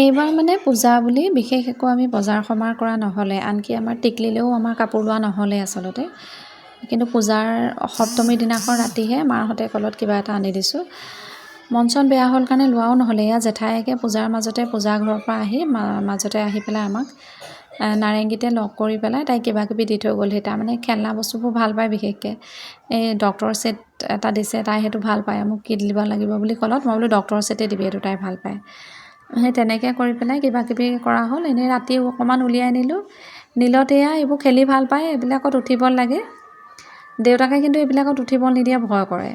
এইবাৰ মানে পূজা বুলি বিশেষ একো আমি বজাৰ সমাৰ কৰা নহ'লে, আনকি আমাৰ টিকলিলেও আমাৰ কাপোৰ লোৱা নহ'লে আচলতে। কিন্তু পূজাৰ সপ্তমীৰ দিনাখন ৰাতিহে মাহঁতে ক'লত কিবা এটা আনি দিছোঁ। মন চন বেয়া হ'ল কাৰণে লোৱাও নহ'লে। এয়া জেঠাইকে পূজাৰ মাজতে পূজা ঘৰৰ পৰা আহি মাজতে আহি পেলাই আমাক নাৰেংগীতে লগ কৰি পেলাই তাই কিবা কিবি দি থৈ গ'লহি। তাৰমানে খেলনা বস্তুবোৰ ভাল পায় বিশেষকৈ। এই ডক্টৰ ছেট এটা দিছে, তাই সেইটো ভাল পায়। মোক কি দিব লাগিব বুলি ক'লত মই বোলো ডক্টৰ ছেটে দিবি, এইটো তাই ভাল পায়। সেই তেনেকৈ কৰি পেলাই কিবা কিবি কৰা হ'ল। এনেই ৰাতি অকণমান উলিয়াই নিলোঁ। নীলত এয়া এইবোৰ খেলি ভাল পায়, এইবিলাকত উঠিব লাগে। দেউতাকে কিন্তু এইবিলাকত উঠিব নিদিয়ে, ভয় কৰে।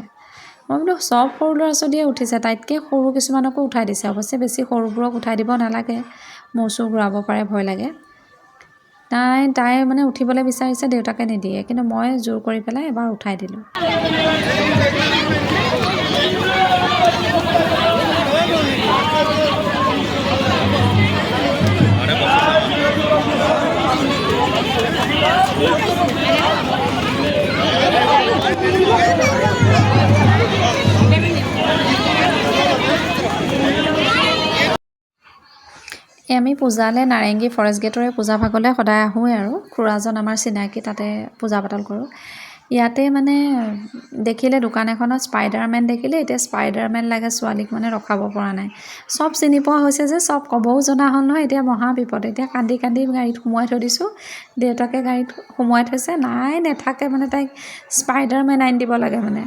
মই বোলো চব সৰু ল'ৰা ছোৱালীয়ে উঠিছে, তাইতকৈ সৰু কিছুমানকো উঠাই দিছে। অৱশ্যে বেছি সৰুবোৰক উঠাই দিব নালাগে, মূৰ চুৰ ঘূৰাব পাৰে, ভয় লাগে। তাই মানে উঠিবলৈ বিচাৰিছে, দেউতাকে নিদিয়ে। কিন্তু মই জোৰ কৰি পেলাই এবাৰ উঠাই দিলোঁ। আমি পূজালৈ নাৰেংগী ফৰেষ্ট গেটৰে পূজা ভাগলৈ সদায় আহোঁৱেই আৰু। খুৰাজন আমাৰ চিনাকি, তাতে পূজা পাতল কৰোঁ। ইয়াতে মানে দেখিলে দোকান এখনত স্পাইডাৰমেন দেখিলে, এতিয়া স্পাইডাৰমেন লাগে ছোৱালীক, মানে ৰখাব পৰা নাই। চব চিনি পোৱা হৈছে যে, চব ক'বও জনা হ'ল নহয়। এতিয়া মহা বিপদ। এতিয়া কান্দি কান্দি গাড়ীত সোমোৱাই থৈ দিছোঁ। দেউতাকে গাড়ীত সোমোৱাই থৈছে। নাই নাথাকে মানে, তাইক স্পাইডাৰমেন আনি দিব লাগে মানে।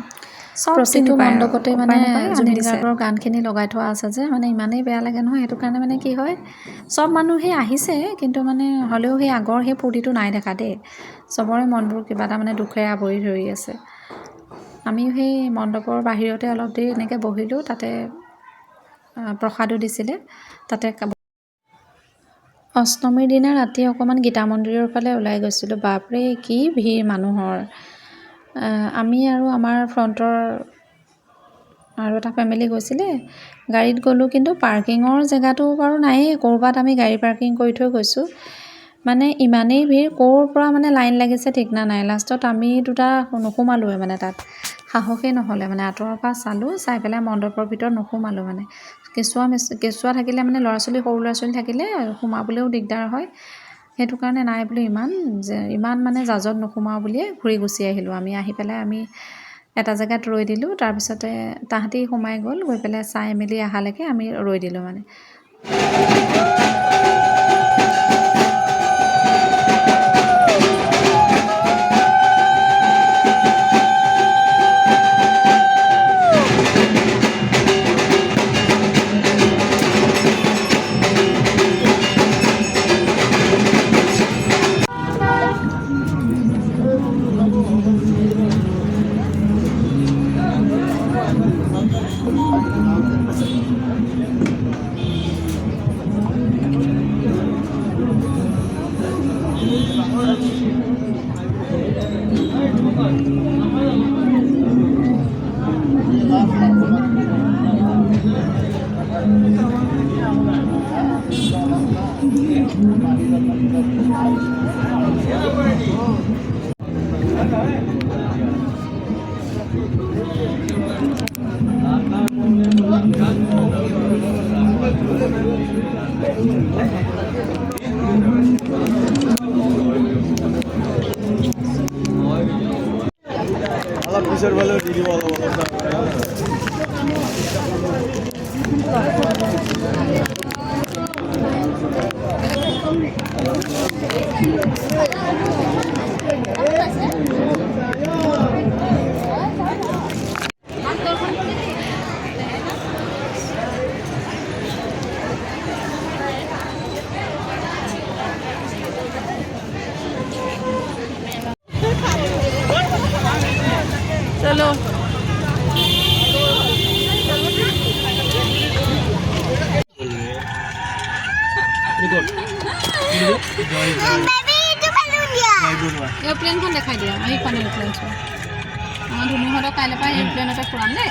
চব প্ৰতিটো মণ্ডপতে মানে জুবিন গাৰ্গৰ গানখিনি লগাই থোৱা আছে যে, মানে ইমানেই বেয়া লাগে নহয়। সেইটো কাৰণে মানে কি হয়, চব মানুহেই আহিছে, কিন্তু মানে হ'লেও সেই আগৰ সেই ফূৰ্তিটো নাই দেখা দেই। চবৰে মনবোৰ কিবা এটা মানে দুখেৰে আৱৰি ধৰি আছে। আমিও সেই মণ্ডপৰ বাহিৰতে অলপ দেৰি এনেকৈ বহিলোঁ। তাতে প্ৰসাদো দিছিলে, তাতে অষ্টমীৰ দিনা ৰাতি অকণমান গীতা মন্দিৰৰ ফালে ওলাই গৈছিলোঁ। বাপৰে কি ভিৰ মানুহৰ! আমি আৰু আমাৰ ফ্ৰণ্টৰ আৰু এটা ফেমিলি গৈছিলে, গাড়ীত গ'লোঁ। কিন্তু পাৰ্কিঙৰ জেগাটো বাৰু নায়েই, ক'ৰবাত আমি গাড়ী পাৰ্কিং কৰি থৈ গৈছোঁ। মানে ইমানেই ভিৰ, ক'ৰ পৰা মানে লাইন লাগিছে ঠিকনা নাই। লাষ্টত আমি দুটা নোসোমালোৱে মানে তাত, সাহসেই নহ'লে মানে। আঁতৰৰ পৰা চালোঁ, চাই পেলাই মণ্ডপৰ ভিতৰত নোসোমালোঁ মানে। কেঁচুৱা থাকিলে মানে সৰু ল'ৰা ছোৱালী থাকিলে সোমাবলৈও দিগদাৰ হয়। সেইটো কাৰণে নাই বোলো, ইমান মানে জাজত নোসোমাওঁ বুলিয়ে ঘূৰি গুচি আহিলোঁ। আমি আহি পেলাই আমি এটা জেগাত ৰৈ দিলোঁ। তাৰপিছতে তাহাঁতি সোমাই গ'ল, গৈ পেলাই চাই মেলি অহালৈকে আমি ৰৈ দিলোঁ মানে। অলপ পিছৰ ফালেও দি দিব অলপ চলো। এৰোপ্লেনখন দেখাই দিয়া, এইখন এৰোপ্লেন। আমাৰ ধুনুহঁতক কাইলৈ পৰা এৰোপ্লেনতে ফুৰাম দেই।